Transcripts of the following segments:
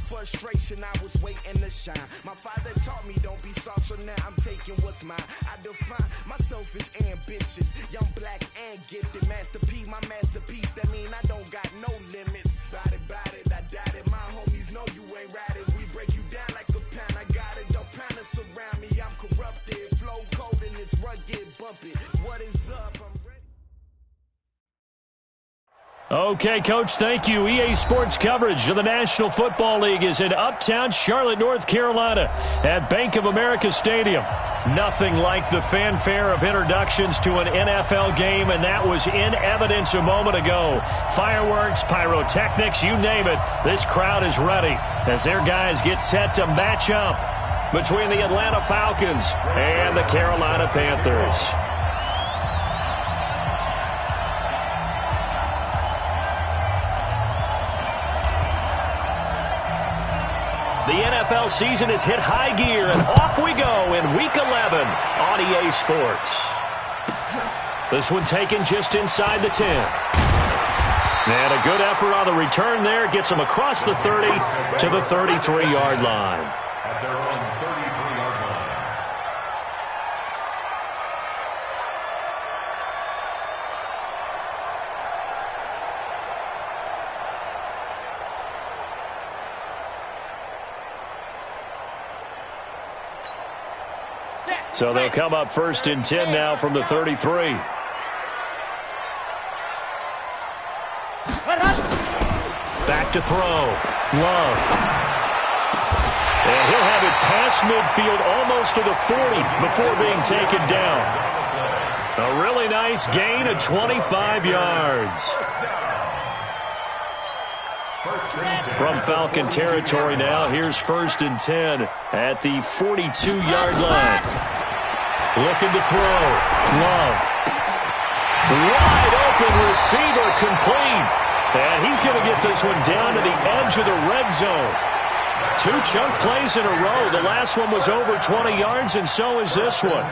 Frustration, I was waiting to shine. My father taught me don't be soft, so now I'm taking what's mine. I define myself as ambitious, young, black, and gifted. Master P, my masterpiece. That mean I don't got no limits. Bout it, I doubt it. My homies know you ain't ride it. We break you down like a pound. I got it, don't pound us around me. I'm corrupted, flow cold and it's rugged, bump it. What is up? I'm ready. Okay, Coach, thank you. EA Sports coverage of the National Football League is in uptown Charlotte, North Carolina at Bank of America Stadium. Nothing like the fanfare of introductions to an NFL game, and that was in evidence a moment ago. Fireworks, pyrotechnics, you name it. This crowd is ready as their guys get set to match up between the Atlanta Falcons and the Carolina Panthers. The NFL season has hit high gear, and off we go in Week 11 on EA Sports. This one taken just inside the 10. And a good effort on the return there gets them across the 30 to the 33-yard line. At their own 33-yard line. So they'll come up first and 10 now from the 33. Back to throw. Love. And he'll have it past midfield almost to the 40 before being taken down. A really nice gain of 25 yards. From Falcon territory now, here's first and 10 at the 42-yard line. Looking to throw. Love. Wide open receiver complete. And he's going to get this one down to the edge of the red zone. Two chunk plays in a row. The last one was over 20 yards, and so is this one.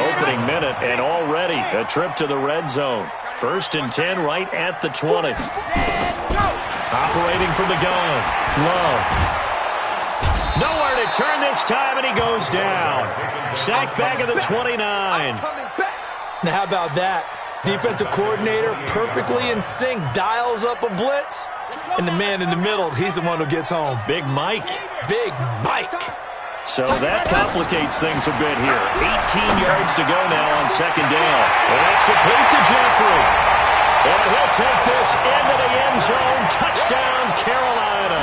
Opening minute, and already a trip to the red zone. First and 10 right at the 20. Operating from the gun. Love. Nowhere to turn this time, and he goes down. Sacked back at the 29. Now, how about that? Defensive coordinator perfectly in sync, dials up a blitz, and the man in the middle, he's the one who gets home. Big Mike. Big Mike. So that complicates things a bit here. 18 yards to go now on second down. And it's complete to Jeffrey. And he'll take this into the end zone. Touchdown, Carolina.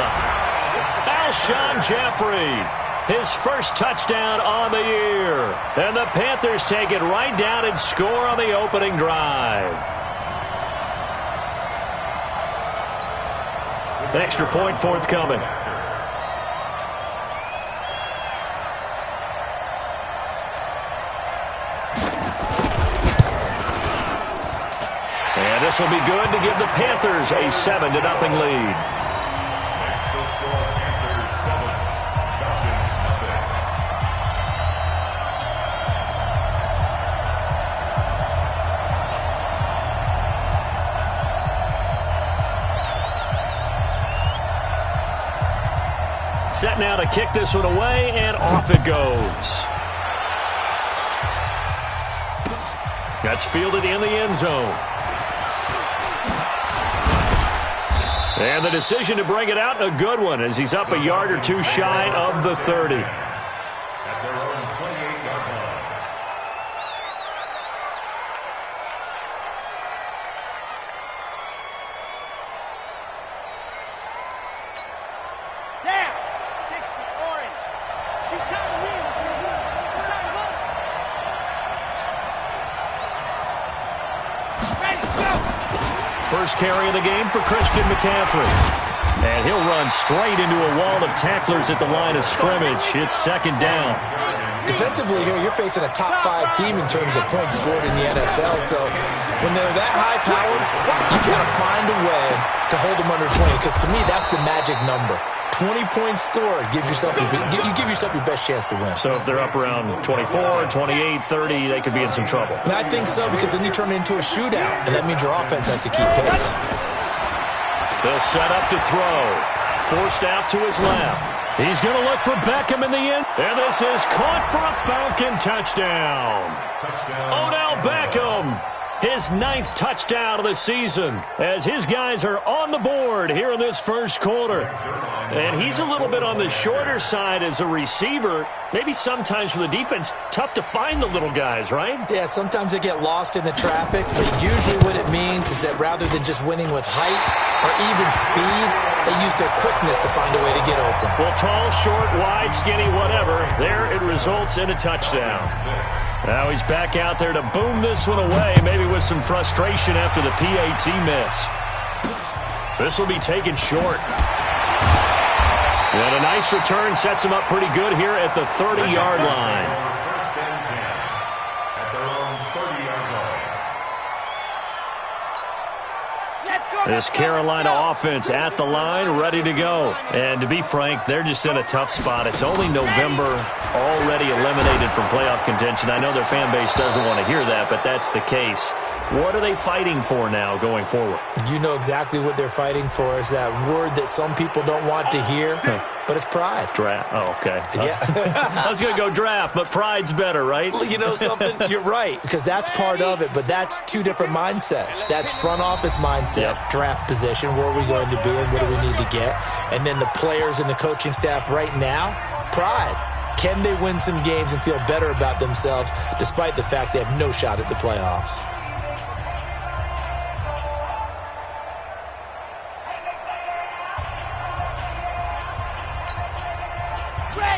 Alshon Jeffrey, his first touchdown on the year. And the Panthers take it right down and score on the opening drive. An extra point forthcoming. And this will be good to give the Panthers a 7-0 lead. Set now to kick this one away, and off it goes. That's fielded in the end zone. And the decision to bring it out, a good one, as he's up a yard or two shy of the 30. At their own 28-yard line. Down, 60, orange. He's trying to win. He's trying to run. Ready, go. First carry of the game for Christian McCaffrey. And he'll run straight into a wall of tacklers at the line of scrimmage. It's second down. Defensively here, you're facing a top 5 team in terms of points scored in the NFL. So when they're that high-powered, you got to find a way to hold them under 20. Because to me, that's the magic number. 20-point score, you give yourself your best chance to win. So if they're up around 24, 28, 30, they could be in some trouble. And I think so, because then you turn it into a shootout, and that means your offense has to keep pace. They'll set up to throw. Forced out to his left. He's going to look for Beckham in the end. And this is caught for a Falcon touchdown. Odell Beckham, his 9th touchdown of the season, as his guys are on the board here in this first quarter. And he's a little bit on the shorter side as a receiver. Maybe sometimes for the defense, tough to find the little guys, right? Yeah, sometimes they get lost in the traffic, but usually what it means is that rather than just winning with height or even speed, they use their quickness to find a way to get open. Well, tall, short, wide, skinny, whatever, there it results in a touchdown. Now he's back out there to boom this one away, maybe with some frustration after the PAT miss. This will be taken short. And a nice return sets him up pretty good here at the 30-yard line. This Carolina offense at the line, ready to go. And to be frank, they're just in a tough spot. It's only November, already eliminated from playoff contention. I know their fan base doesn't want to hear that, but that's the case. What are they fighting for now going forward? You know exactly what they're fighting for. Is that word that some people don't want to hear, but it's pride. Draft. Oh, okay. Yeah. I was going to go draft, but pride's better, right? Well, you know something? You're right, because that's part of it, but that's two different mindsets. That's front office mindset, draft position, where are we going to be and what do we need to get? And then the players and the coaching staff right now, pride. Can they win some games and feel better about themselves despite the fact they have no shot at the playoffs?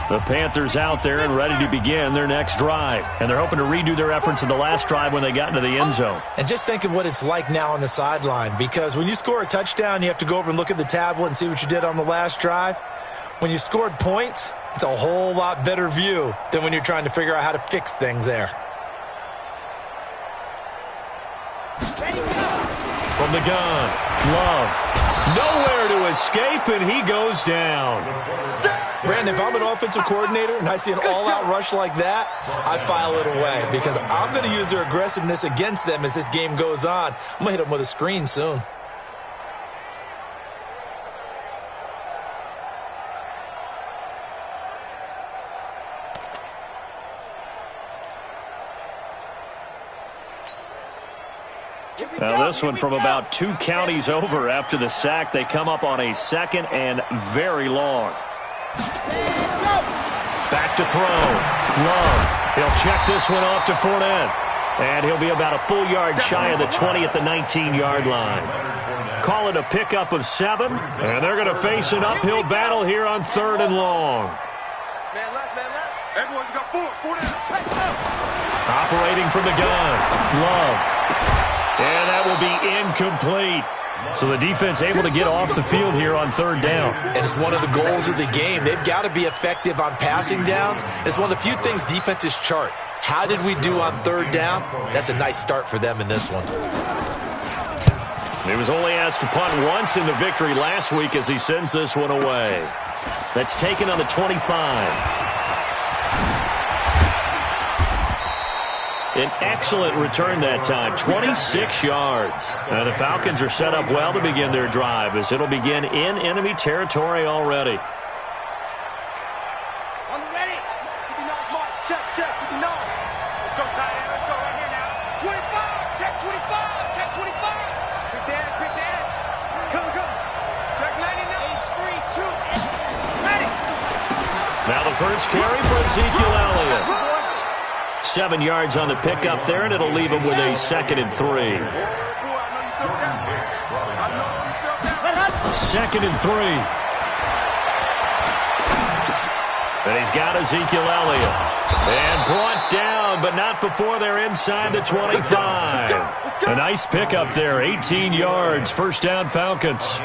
The Panthers out there and ready to begin their next drive. And they're hoping to redo their efforts in the last drive when they got into the end zone. And just think of what it's like now on the sideline, because when you score a touchdown, you have to go over and look at the tablet and see what you did on the last drive. When you scored points, it's a whole lot better view than when you're trying to figure out how to fix things there. From the gun, Love. Nowhere to escape, and he goes down. Brandon, if I'm an offensive coordinator and I see an all-out rush like that, I file it away because I'm going to use their aggressiveness against them as this game goes on. I'm going to hit them with a screen soon. Now this one from about 2 counties over after the sack. They come up on a 2nd and very long. Back to throw. Love. He'll check this one off to Fournette. And he'll be about a full yard shy of the 20 at the 19-yard line. Call it a pickup of 7. And they're going to face an uphill battle here on 3rd and long. Man left, man left. Everyone's got 4. Operating from the gun. Love. And that will be incomplete. So the defense able to get off the field here on 3rd down. And it's one of the goals of the game. They've got to be effective on passing downs. It's one of the few things defenses chart. How did we do on 3rd down? That's a nice start for them in this one. He was only asked to punt once in the victory last week as he sends this one away. That's taken on the 25. An excellent return that time, 26 yards. The Falcons are set up well to begin their drive as it'll begin in enemy territory already. On the ready. 59 mark. Check. 59. Let's go, tight end. Let's go right here now. 25. Check 25. Check 25. Quick dash. Come. Check 99. H3, 2. Ready. Now the first carry for Ezekiel Elliott. 7 yards on the pickup there, and it'll leave him with a 2nd and 3. 2nd and 3. And he's got Ezekiel Elliott. And brought down, but not before they're inside the 25. A nice pickup there, 18 yards, 1st down Falcons.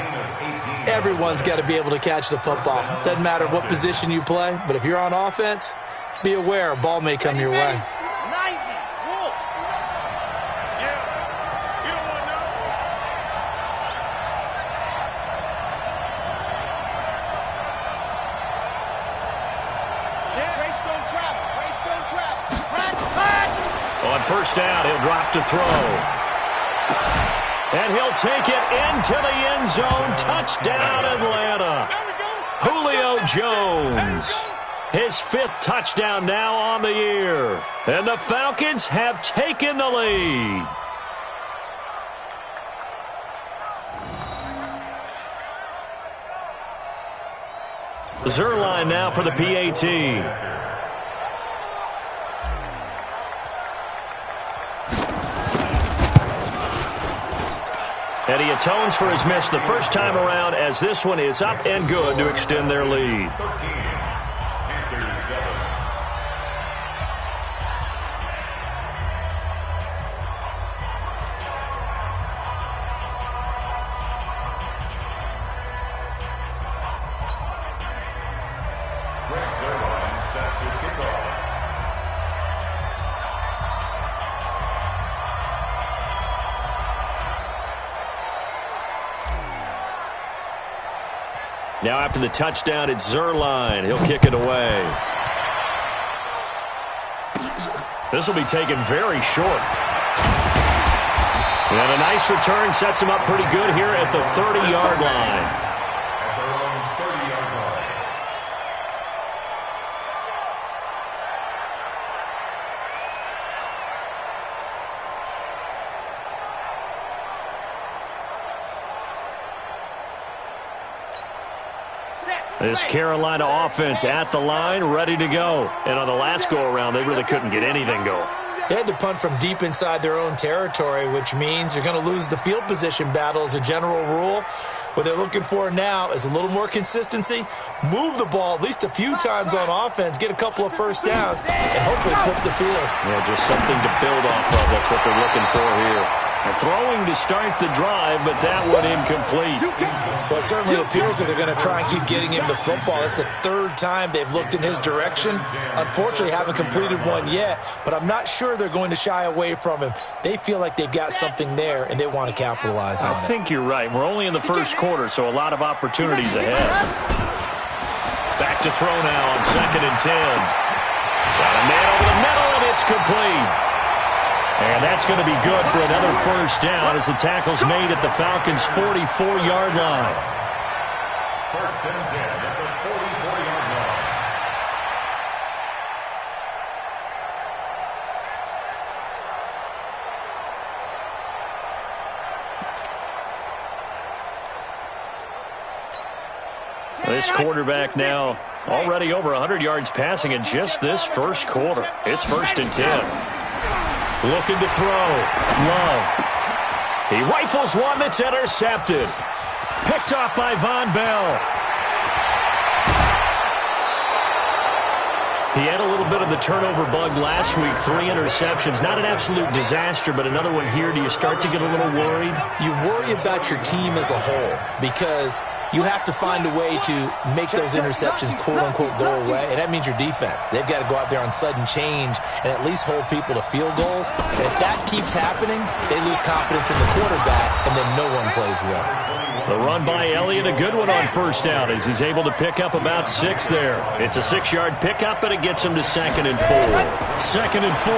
Everyone's got to be able to catch the football. Doesn't matter what position you play, but if you're on offense, be aware a ball may come your way. 90. Wolf. Yeah. You don't want to know. 1 first down. He'll drop to throw. And he'll take it into the end zone. Touchdown, Atlanta. Julio Jones. His 5th touchdown now on the year. And the Falcons have taken the lead. Zerline now for the PAT. And he atones for his miss the first time around, as this one is up and good to extend their lead. 13, Panthers 7. Greg Zerline set to kick off. Now after the touchdown, it's Zerline. He'll kick it away. This will be taken very short. And a nice return sets him up pretty good here at the 30-yard line. At their own 30-yard line. This Carolina offense at the line, ready to go. And on the last go-around, they really couldn't get anything going. They had to punt from deep inside their own territory, which means you're going to lose the field position battle as a general rule. What they're looking for now is a little more consistency, move the ball at least a few times on offense, get a couple of first downs, and hopefully flip the field. Yeah, just something to build off of. That's what they're looking for here. And throwing to start the drive, but that one incomplete. Well, it certainly appears that they're going to try and keep getting him the football. It's the 3rd time they've looked in his direction. Unfortunately, haven't completed one yet, but I'm not sure they're going to shy away from him. They feel like they've got something there, and they want to capitalize on it. I think you're right. We're only in the first quarter, so a lot of opportunities ahead. Back to throw now on 2nd and 10. Got a man over the middle, and it's complete. And that's going to be good for another first down as the tackle's made at the Falcons' 44-yard line. 1st and 10 at the 44-yard line. This quarterback now already over 100 yards passing in just this first quarter. It's 1st and 10. Looking to throw. Love. He rifles one that's intercepted. Picked off by Von Bell. He had a little bit of the turnover bug last week. 3 interceptions. Not an absolute disaster, but another one here. Do you start to get a little worried? You worry about your team as a whole because you have to find a way to make those interceptions, quote-unquote, go away, and that means your defense. They've got to go out there on sudden change and at least hold people to field goals. And if that keeps happening, they lose confidence in the quarterback, and then no one plays well. The run by Elliott, a good one on first down as he's able to pick up about 6 there. It's a 6-yard pickup, but it gets him to 2nd and 4. 2nd and 4.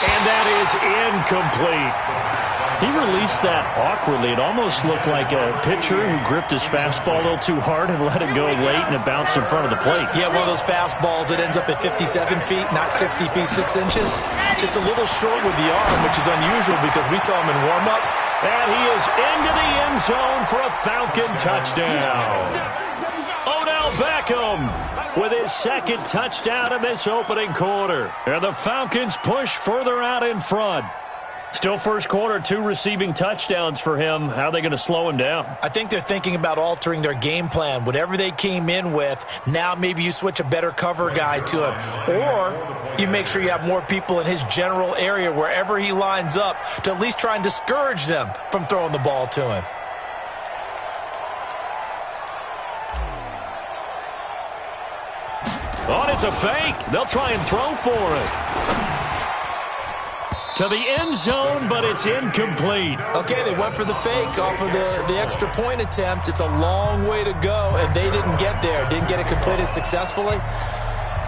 And that is incomplete. He released that awkwardly. It almost looked like a pitcher who gripped his fastball a little too hard and let it go late, and it bounced in front of the plate. Yeah, one of those fastballs that ends up at 57 feet, not 60 feet, 6 inches. Just a little short with the arm, which is unusual because we saw him in warm-ups. And he is into the end zone for a Falcon touchdown. Odell Beckham with his 2nd touchdown in this opening quarter. And the Falcons push further out in front. Still first quarter, 2 receiving touchdowns for him. How are they going to slow him down? I think they're thinking about altering their game plan. Whatever they came in with, now maybe you switch a better cover guy to him. Or you make sure you have more people in his general area wherever he lines up to at least try and discourage them from throwing the ball to him. Oh, it's a fake. They'll try and throw for it. To the end zone, but it's incomplete. Okay, they went for the fake off of the extra point attempt. It's a long way to go, and they didn't get there. Didn't get it completed successfully.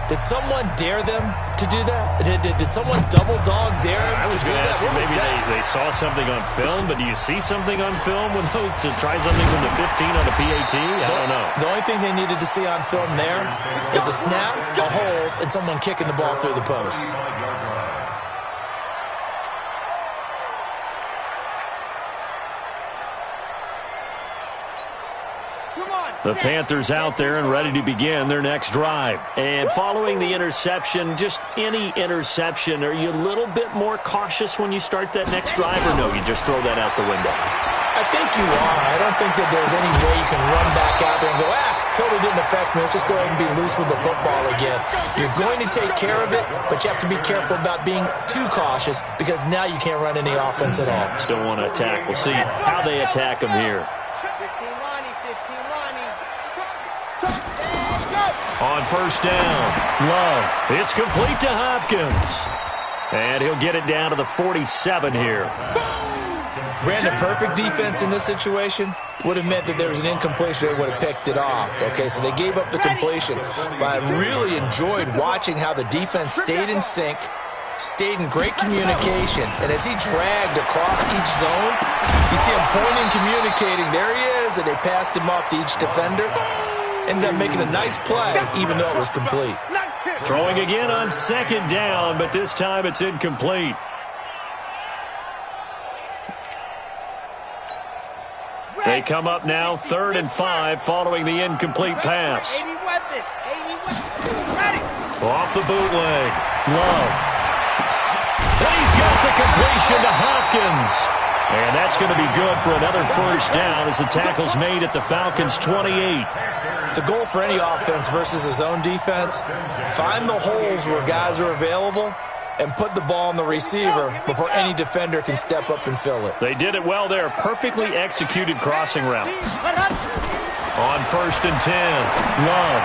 Did someone dare them to do that? Did someone double dog dare him I was to do going to that? ask you, maybe they saw something on film, but do you see something on film with those to try something from the 15 on the PAT? I don't know. The only thing they needed to see on film there is a snap, a hold, and someone kicking the ball through the post. The Panthers out there and ready to begin their next drive. And following the interception, just any interception, are you a little bit more cautious when you start that next drive, or no, you just throw that out the window? I think you are. I don't think that there's any way you can run back out there and go, totally didn't affect me. Let's just go ahead and be loose with the football again. You're going to take care of it, but you have to be careful about being too cautious because now you can't run any offense at all. Still want to attack. We'll see how they attack them here. On first down, Love. It's complete to Hopkins. And he'll get it down to the 47 here. Brandon, perfect defense in this situation would have meant that there was an incompletion. They would have picked it off. Okay, so they gave up the completion. But I really enjoyed watching how the defense stayed in sync, stayed in great communication. And as he dragged across each zone, you see him pointing, communicating. There he is, and they passed him off to each defender. Ended up making a nice play, even though it was complete. Throwing again on second down, but this time it's incomplete. They come up now 3rd and 5 following the incomplete pass. Off the bootleg. Love. And he's got the completion to Hopkins. And that's going to be good for another first down as the tackle's made at the Falcons' 28. The goal for any offense versus his own defense, find the holes where guys are available and put the ball on the receiver before any defender can step up and fill it. They did it well there. Perfectly executed crossing route. On 1st and 10, Love.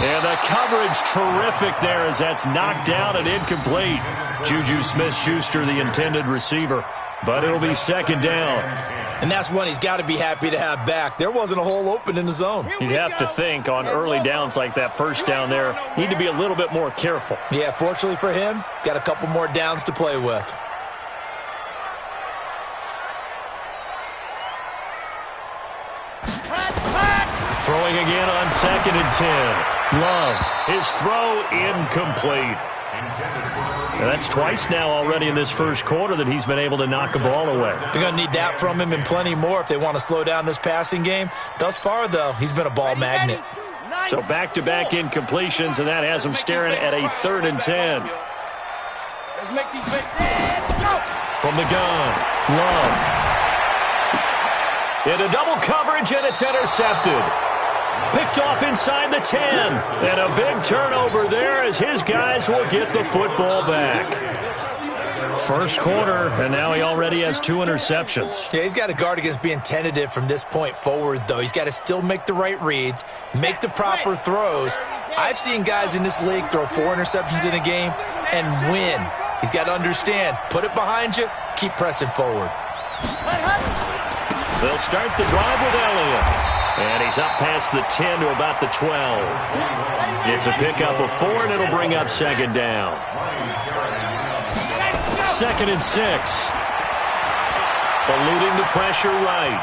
And the coverage terrific there as that's knocked down and incomplete. Juju Smith-Schuster, the intended receiver. But it'll be 2nd down. And that's one he's got to be happy to have back. There wasn't a hole open in the zone. You'd have to think on early downs like that first down there, need to be a little bit more careful. Yeah, fortunately for him, got a couple more downs to play with. Throwing again on 2nd and 10. Love. His throw incomplete. That's twice now already in this first quarter that he's been able to knock a ball away. They're going to need that from him and plenty more if they want to slow down this passing game. Thus far, though, he's been a ball magnet. So back-to-back incompletions, and that has him staring at a 3rd and 10. Let's make these go. From the gun, Love. Into double coverage, and it's intercepted. Picked off inside the 10. And a big turnover there as his guys will get the football back. First quarter, and now he already has 2 interceptions. Yeah, he's got to guard against being tentative from this point forward, though. He's got to still make the right reads, make the proper throws. I've seen guys in this league throw 4 interceptions in a game and win. He's got to understand, put it behind you, keep pressing forward. They'll start the drive with Elliott. And he's up past the 10 to about the 12. It's a pickup of 4, and it'll bring up 2nd down. 2nd and 6. Eluding the pressure right.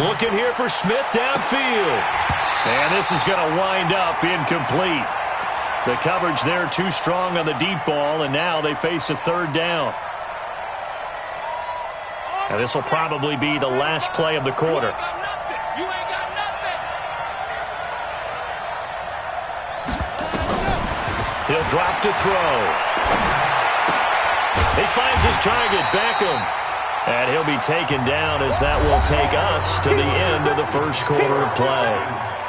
Looking here for Smith downfield. And this is going to wind up incomplete. The coverage there too strong on the deep ball, and now they face a 3rd down. Now this will probably be the last play of the quarter. He'll drop to throw. He finds his target, Beckham. And he'll be taken down as that will take us to the end of the first quarter of play.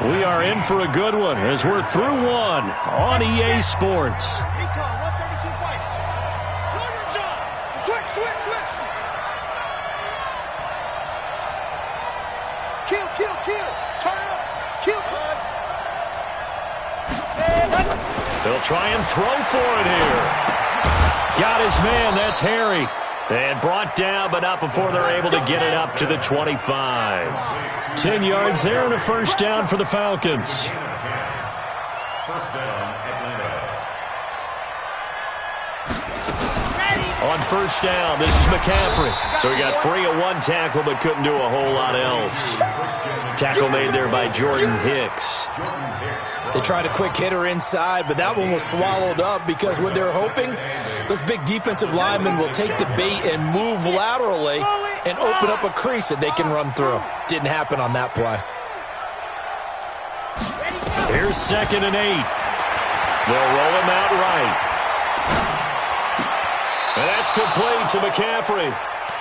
We are in for a good one as we're through 1 on EA Sports. They'll try and throw for it here. Got his man, that's Harry. And brought down, but not before they're able to get it up to the 25. 10 yards there and a first down for the Falcons. First down, Atlanta. on first down. This is McCaffrey. So he got free of one tackle but couldn't do a whole lot else. Tackle made there by Jordan Hicks. They tried a quick hitter inside, but that one was swallowed up because what they're hoping, those big defensive linemen will take the bait and move laterally and open up a crease that they can run through. Didn't happen on that play. Here's 2nd and 8. They'll roll him out right. And that's complete to McCaffrey.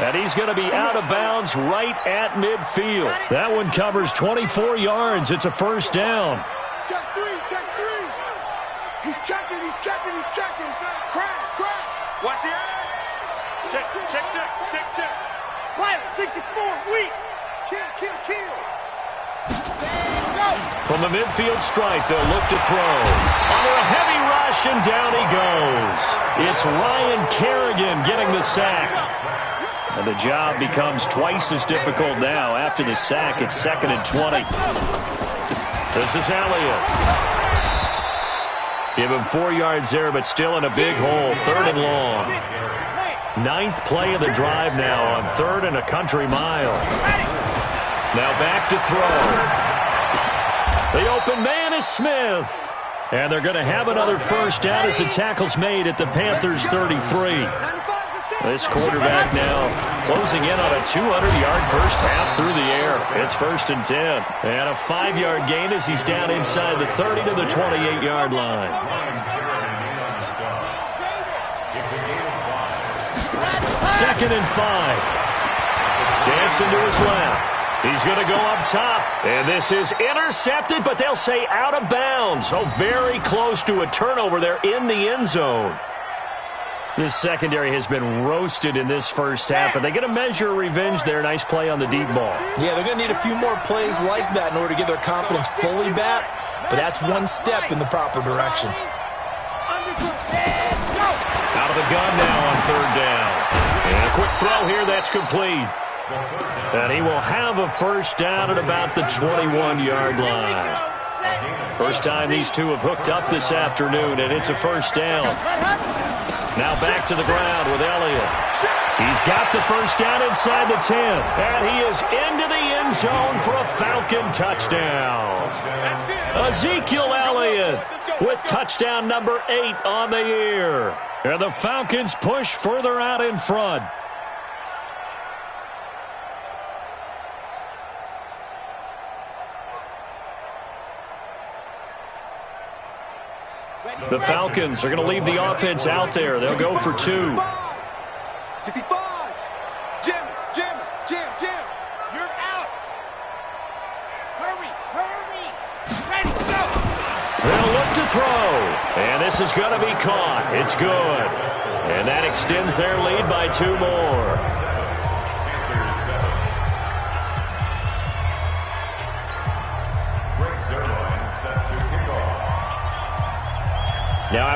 And he's going to be out of bounds right at midfield. That one covers 24 yards. It's a first down. Check three, check three. He's checking, he's checking, he's checking. Crash, crash. Watch the eye. Check, check, check, check, check. Pilot, 64, weak. Kill, kill. Go. From the midfield strike, they'll look to throw. Under a heavy rush, and down he goes. It's Ryan Kerrigan getting the sack. And the job becomes twice as difficult now. After the sack, it's 2nd and 20. This is Elliott. Give him 4 yards there, but still in a big hole. 3rd and long. 9th play of the drive now on 3rd and a country mile. Now back to throw. The open man is Smith. And they're going to have another first down as the tackle's made at the Panthers' 33. This quarterback now closing in on a 200-yard first half through the air. It's 1st and 10. And a 5-yard gain as he's down inside the 30 to the 28-yard line. 2nd and 5. Dancing to his left. He's going to go up top. And this is intercepted, but they'll say out of bounds. So very close to a turnover there in the end zone. This secondary has been roasted in this first half, but they get a measure of revenge there. Nice play on the deep ball. Yeah, they're going to need a few more plays like that in order to get their confidence fully back, but that's one step in the proper direction. Out of the gun now on 3rd down. And a quick throw here, that's complete. And he will have a first down at about the 21-yard line. First time these two have hooked up this afternoon, and it's a first down. Now back to the ground with Elliott. He's got the first down inside the 10. And he is into the end zone for a Falcon touchdown. Ezekiel Elliott with touchdown number 8 on the year. And the Falcons push further out in front. The Falcons are going to leave the offense out there. They'll go for 2. 65. Jim. You're out. Hurry. Ready, go. They'll look to throw. And this is going to be caught. It's good. And that extends their lead by 2 more. Now